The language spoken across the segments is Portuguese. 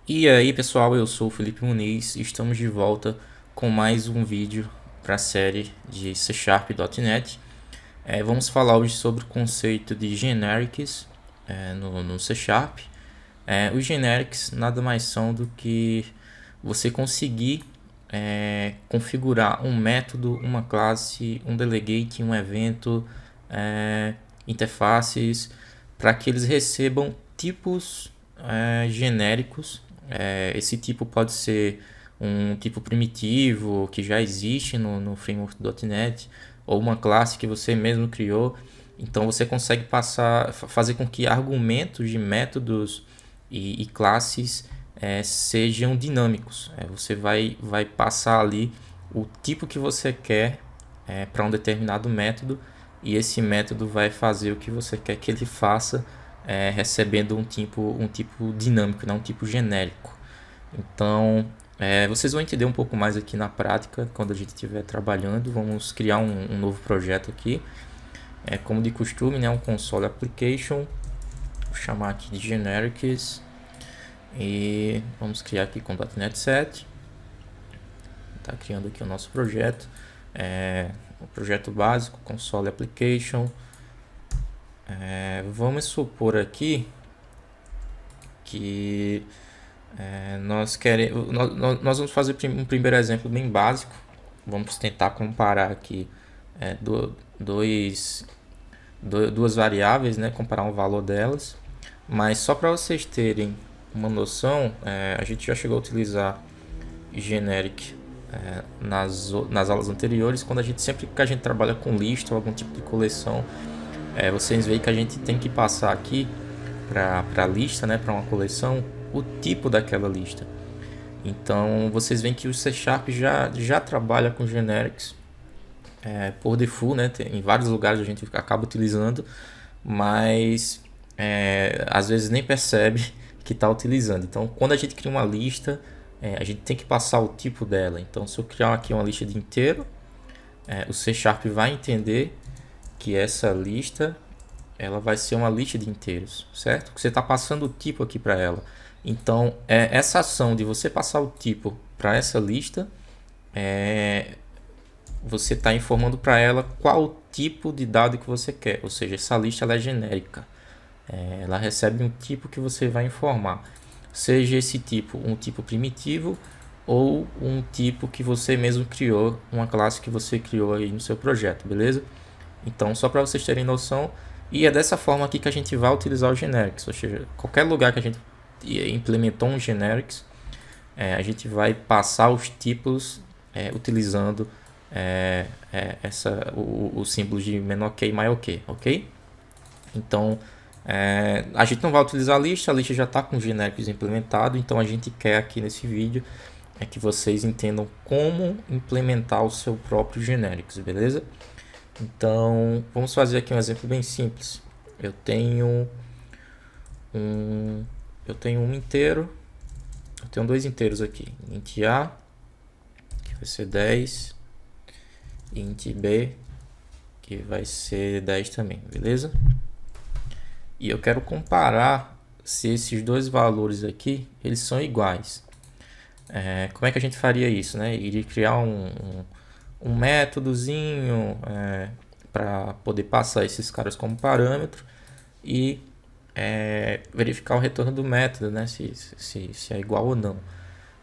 E aí pessoal, eu sou o Felipe Muniz e estamos de volta com mais um vídeo para a série de C Sharp.net. Vamos falar hoje sobre o conceito de generics no C Sharp. Os generics nada mais são do que você conseguir configurar um método, uma classe, um delegate, um evento, interfaces para que eles recebam tipos genéricos. Esse tipo pode ser um tipo primitivo que já existe no framework.NET ou uma classe que você mesmo criou. Então você consegue fazer com que argumentos de métodos e classes sejam dinâmicos. Você vai passar ali o tipo que você quer para um determinado método e esse método vai fazer o que você quer que ele faça, recebendo um tipo dinâmico, não um tipo genérico. Então, vocês vão entender um pouco mais aqui na prática quando a gente estiver trabalhando. Vamos criar um novo projeto aqui, como de costume, né, um console application. Vou chamar aqui de generics e vamos criar aqui com .NET 7. Está criando aqui o nosso projeto, o projeto básico, console application. Vamos supor aqui que nós vamos fazer um primeiro exemplo bem básico. Vamos tentar comparar aqui duas variáveis, né? Comparar um valor delas. Mas só para vocês terem uma noção, a gente já chegou a utilizar generic nas aulas anteriores, quando sempre que a gente trabalha com lista ou algum tipo de coleção, vocês veem que a gente tem que passar aqui para a lista, né, para uma coleção, o tipo daquela lista. Então vocês veem que o C Sharp já trabalha com generics por default, né? Em vários lugares a gente acaba utilizando, mas às vezes nem percebe que está utilizando. Então quando a gente cria uma lista, a gente tem que passar o tipo dela. Então se eu criar aqui uma lista de inteiro, o C Sharp vai entender que essa lista ela vai ser uma lista de inteiros, certo? Você está passando o tipo aqui para ela. Então, essa ação de você passar o tipo para essa lista, você está informando para ela qual o tipo de dado que você quer. Ou seja, essa lista ela é genérica. Ela recebe um tipo que você vai informar. Seja esse tipo um tipo primitivo ou um tipo que você mesmo criou, uma classe que você criou aí no seu projeto, beleza? Então, só para vocês terem noção, e é dessa forma aqui que a gente vai utilizar o generics, ou seja, qualquer lugar que a gente implementou um generics, a gente vai passar os tipos utilizando o símbolo de menor que e maior que, ok? Então, a gente não vai utilizar a lista já está com genéricos implementado, então a gente quer aqui nesse vídeo que vocês entendam como implementar o seu próprio generics, beleza? Então, vamos fazer aqui um exemplo bem simples. Eu tenho um inteiro, eu tenho dois inteiros aqui, int a, que vai ser 10, e int b, que vai ser 10 também, beleza? E eu quero comparar se esses dois valores aqui, eles são iguais. Como é que a gente faria isso, né? Iria criar um métodozinho para poder passar esses caras como parâmetro e verificar o retorno do método, né? Se é igual ou não.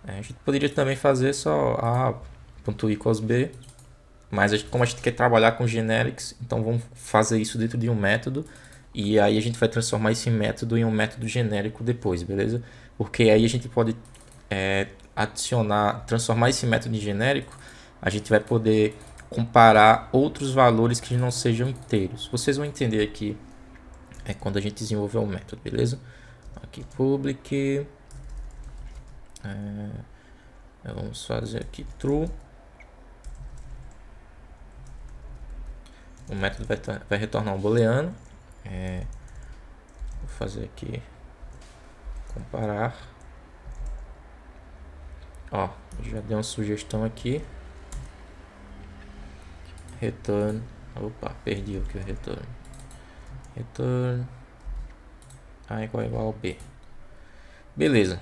A gente poderia também fazer só a.equals b, mas como a gente quer trabalhar com generics, então vamos fazer isso dentro de um método e aí a gente vai transformar esse método em um método genérico depois, beleza? Porque aí a gente pode transformar esse método em genérico, a gente vai poder comparar outros valores que não sejam inteiros. Vocês vão entender aqui quando a gente desenvolver o método, beleza? Aqui public, vamos fazer aqui true. O método vai retornar um booleano. Vou fazer aqui comparar. Ó, já dei uma sugestão aqui. Return. Opa, perdi aqui o return. Return a igual a b. Beleza.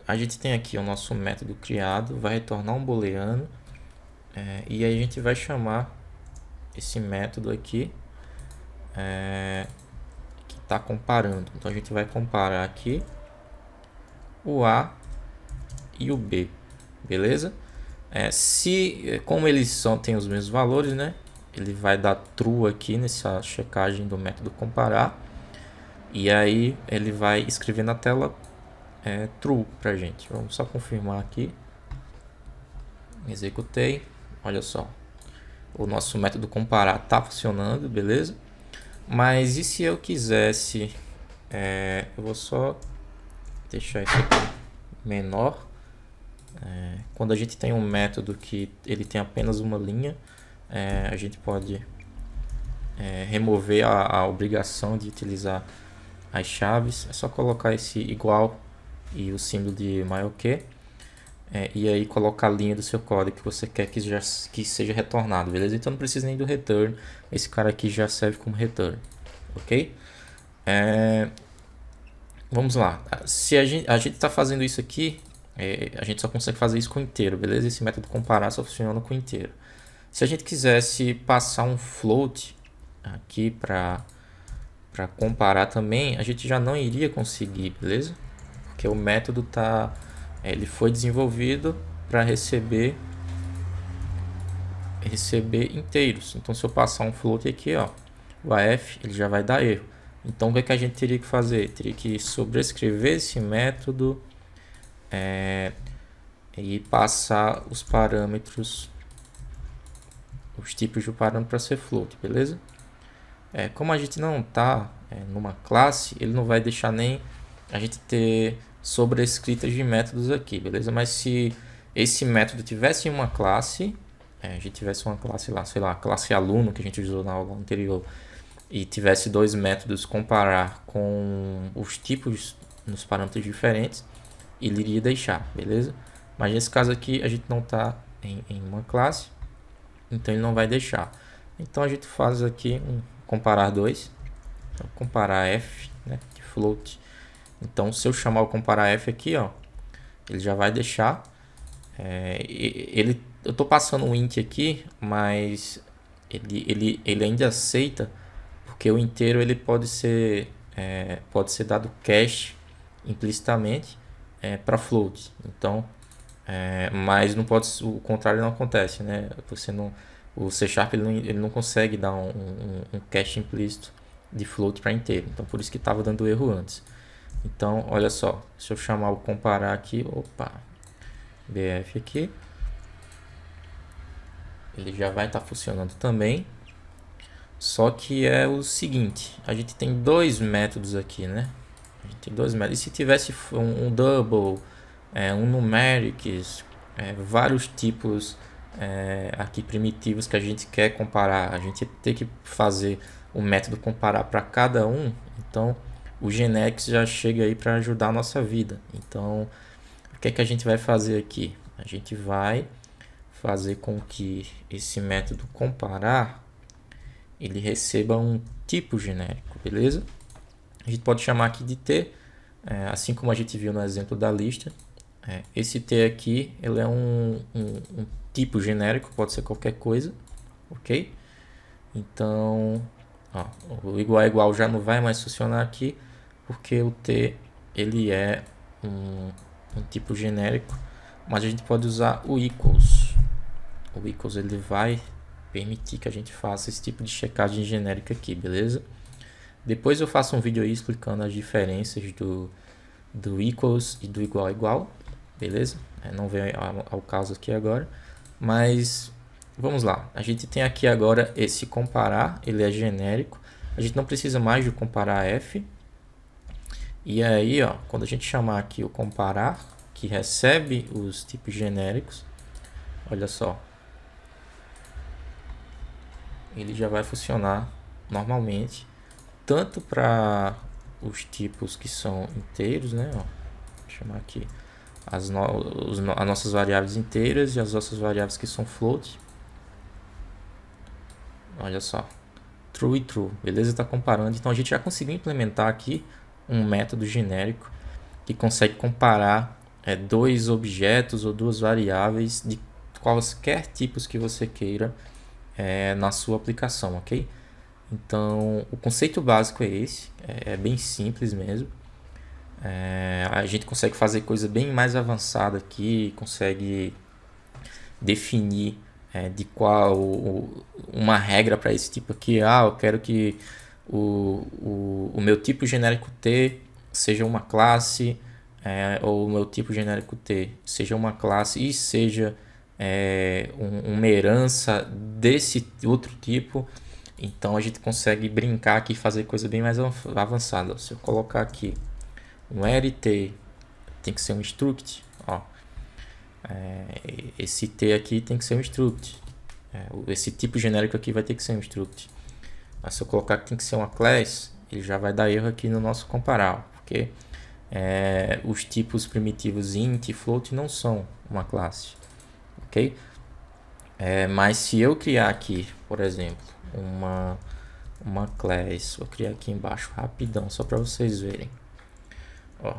a gente tem aqui o nosso método criado, vai retornar um booleano, e aí a gente vai chamar esse método aqui, que está comparando. Então a gente vai comparar aqui o A e o B, beleza? Como eles têm os mesmos valores, né? Ele vai dar true aqui nessa checagem do método comparar, e aí ele vai escrever na tela true pra gente. Vamos só confirmar aqui. Executei, olha só, o nosso método comparar tá funcionando, beleza? Mas e se eu quisesse, eu vou só deixar isso aqui menor. Quando a gente tem um método que ele tem apenas uma linha, a gente pode remover a obrigação de utilizar as chaves. É só colocar esse igual e o símbolo de maior que, e aí colocar a linha do seu código que você quer que seja retornado, beleza? Então não precisa nem do return, esse cara aqui já serve como return, ok? Vamos lá, se a gente está fazendo isso aqui, a gente só consegue fazer isso com inteiro, beleza? Esse método comparar só funciona com inteiro. Se a gente quisesse passar um float aqui para comparar também, a gente já não iria conseguir, beleza? Porque o método ele foi desenvolvido para receber inteiros. Então se eu passar um float aqui, ó, o AF, ele já vai dar erro. Então o que a gente teria que fazer? Teria que sobrescrever esse método e passar os parâmetros, os tipos de parâmetro para ser float, beleza? Como a gente não está numa classe, ele não vai deixar nem a gente ter sobrescritas de métodos aqui, beleza? Mas se esse método tivesse em uma classe, a gente tivesse uma classe lá, sei lá, classe aluno que a gente usou na aula anterior, e tivesse dois métodos comparar com os tipos nos parâmetros diferentes, ele iria deixar, beleza? Mas nesse caso aqui a gente não está em uma classe, então ele não vai deixar. Então a gente faz aqui um comparar 2, então, comparar f, né, de float. Então se eu chamar o comparar f aqui, ó, ele já vai deixar. Eu estou passando um int aqui, mas ele ainda aceita, porque o inteiro ele pode ser dado cache implicitamente para float. Então, mas não pode, o contrário não acontece, né? O C# ele não consegue dar um cache implícito de float para inteiro. Então por isso que estava dando erro antes. Então olha só, se eu chamar o comparar aqui, opa, bf aqui, ele já vai estar funcionando também. Só que é o seguinte, a gente tem dois métodos aqui, né? A gente tem dois métodos. E se tivesse um double, um numerics, vários tipos aqui primitivos que a gente quer comparar, a gente tem que fazer o método comparar para cada um. Então o generics já chega aí para ajudar a nossa vida. Então o que é que a gente vai fazer aqui? A gente vai fazer com que esse método comparar ele receba um tipo genérico, beleza? A gente pode chamar aqui de T, assim como a gente viu no exemplo da lista. Esse T aqui ele é um tipo genérico, pode ser qualquer coisa, ok? Então, o igual a igual já não vai mais funcionar aqui, porque o T ele é um tipo genérico, mas a gente pode usar o equals. O equals ele vai permitir que a gente faça esse tipo de checagem genérica aqui, beleza? Depois eu faço um vídeo aí explicando as diferenças do equals e do igual a igual, beleza? Não vem ao caso aqui agora, mas vamos lá. A gente tem aqui agora esse comparar, ele é genérico. A gente não precisa mais de comparar f. E aí, ó, quando a gente chamar aqui o comparar, que recebe os tipos genéricos, olha só, ele já vai funcionar normalmente, tanto para os tipos que são inteiros, né? Ó, vou chamar aqui as nossas variáveis inteiras e as nossas variáveis que são float. Olha só, true e true, beleza? Está comparando. Então a gente já conseguiu implementar aqui um método genérico que consegue comparar dois objetos ou duas variáveis de quaisquer tipos que você queira na sua aplicação, ok? Então, o conceito básico é esse, é bem simples mesmo. A gente consegue fazer coisa bem mais avançada aqui, consegue definir de qual uma regra para esse tipo aqui. Eu quero que o meu tipo genérico T seja uma classe, ou o meu tipo genérico T seja uma classe e seja uma herança desse outro tipo. Então a gente consegue brincar aqui e fazer coisa bem mais avançada. Se eu colocar aqui um LT, tem que ser um struct, ó. Esse T aqui tem que ser um struct. Esse tipo genérico aqui vai ter que ser um struct. Mas se eu colocar que tem que ser uma class, ele já vai dar erro aqui no nosso comparar, porque os tipos primitivos int e float não são uma classe, ok? Mas se eu criar aqui, por exemplo, uma class, vou criar aqui embaixo rapidão, só para vocês verem. Ó,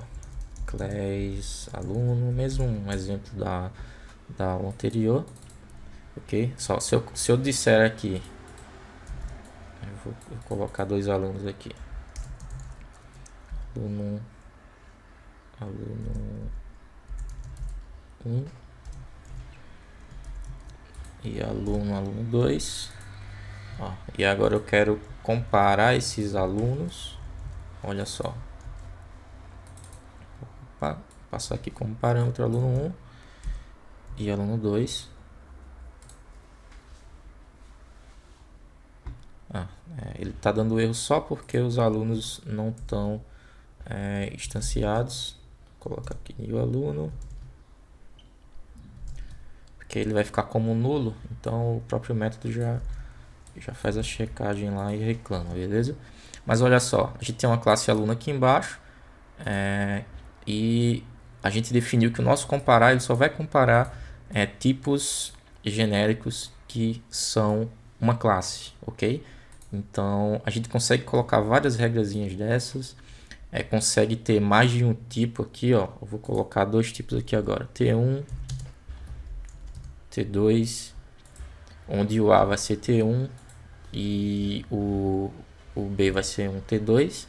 class aluno, mesmo um exemplo da aula anterior, ok? Só se eu disser aqui, eu vou colocar dois alunos aqui, aluno 1 e aluno 2. Ó, e agora eu quero comparar esses alunos. Olha só. Opa, passar aqui como parâmetro aluno 1 e aluno 2. Ele está dando erro só porque os alunos não estão instanciados. Vou colocar aqui o aluno, porque ele vai ficar como nulo, então o próprio método já faz a checagem lá e reclama, beleza? Mas olha só, a gente tem uma classe aluno aqui embaixo, e a gente definiu que o nosso comparar, ele só vai comparar tipos genéricos que são uma classe, ok? Então a gente consegue colocar várias regrazinhas dessas, consegue ter mais de um tipo aqui, ó. Eu vou colocar dois tipos aqui agora, T1, T2, onde o A vai ser T1 e o B vai ser um T2.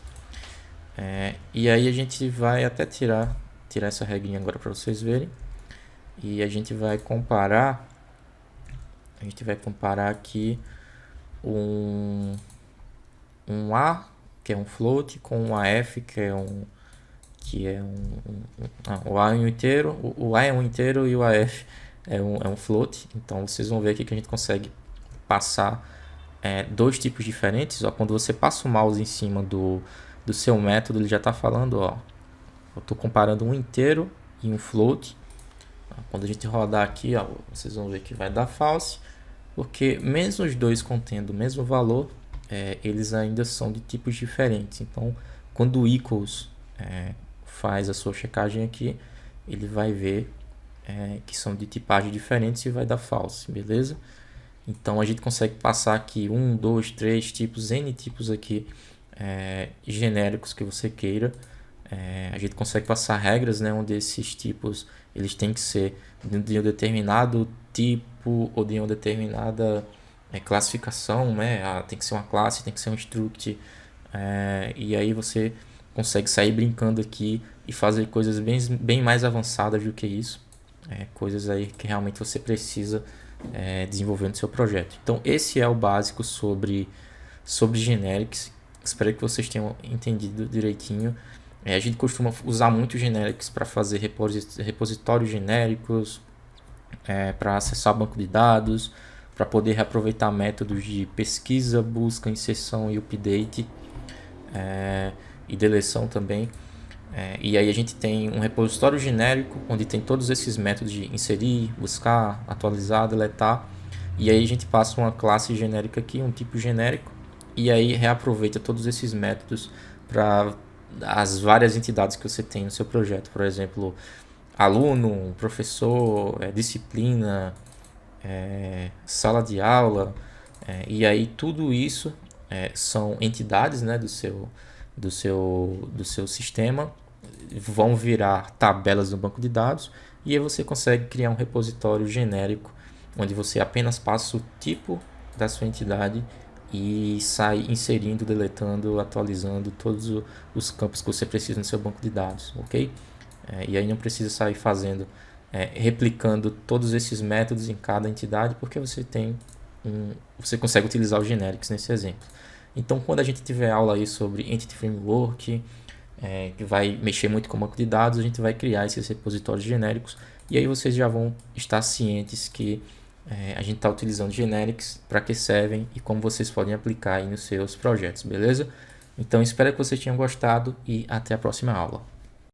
E aí a gente vai até tirar essa regrinha agora para vocês verem. E a gente vai comparar aqui um A, que é um float, com um AF, o A é um inteiro, o A é um inteiro e o AF é um float. Então vocês vão ver aqui que a gente consegue passar dois tipos diferentes. Ó, quando você passa o mouse em cima do seu método, ele já está falando, ó, eu estou comparando um inteiro e um float. Quando a gente rodar aqui, ó, vocês vão ver que vai dar false, porque mesmo os dois contendo o mesmo valor, eles ainda são de tipos diferentes. Então, quando o equals faz a sua checagem aqui, ele vai ver que são de tipagem diferentes e vai dar false, beleza? Então a gente consegue passar aqui 1, 2, 3 tipos, N tipos aqui genéricos que você queira. A gente consegue passar regras, né, onde esses tipos eles têm que ser de um determinado tipo ou de uma determinada classificação, né? Tem que ser uma classe, tem que ser um struct, e aí você consegue sair brincando aqui e fazer coisas bem mais avançadas do que isso, coisas aí que realmente você precisa desenvolver no seu projeto. Então esse é o básico sobre generics. Espero que vocês tenham entendido direitinho. A gente costuma usar muito generics para fazer repositórios genéricos, para acessar banco de dados, para poder reaproveitar métodos de pesquisa, busca, inserção e update, e deleção também. E aí a gente tem um repositório genérico onde tem todos esses métodos de inserir, buscar, atualizar, deletar. E aí a gente passa uma classe genérica aqui, um tipo genérico, e aí reaproveita todos esses métodos para as várias entidades que você tem no seu projeto. Por exemplo, aluno, professor, disciplina, sala de aula, e aí tudo isso são entidades, né, do seu sistema, vão virar tabelas no banco de dados, e aí você consegue criar um repositório genérico onde você apenas passa o tipo da sua entidade e sai inserindo, deletando, atualizando todos os campos que você precisa no seu banco de dados, ok? E aí não precisa sair fazendo, replicando todos esses métodos em cada entidade, porque você consegue utilizar os genéricos nesse exemplo. Então, quando a gente tiver aula aí sobre Entity Framework, que vai mexer muito com o banco de dados, a gente vai criar esses repositórios genéricos, e aí vocês já vão estar cientes que a gente está utilizando generics, para que servem e como vocês podem aplicar aí nos seus projetos, beleza? Então espero que vocês tenham gostado e até a próxima aula.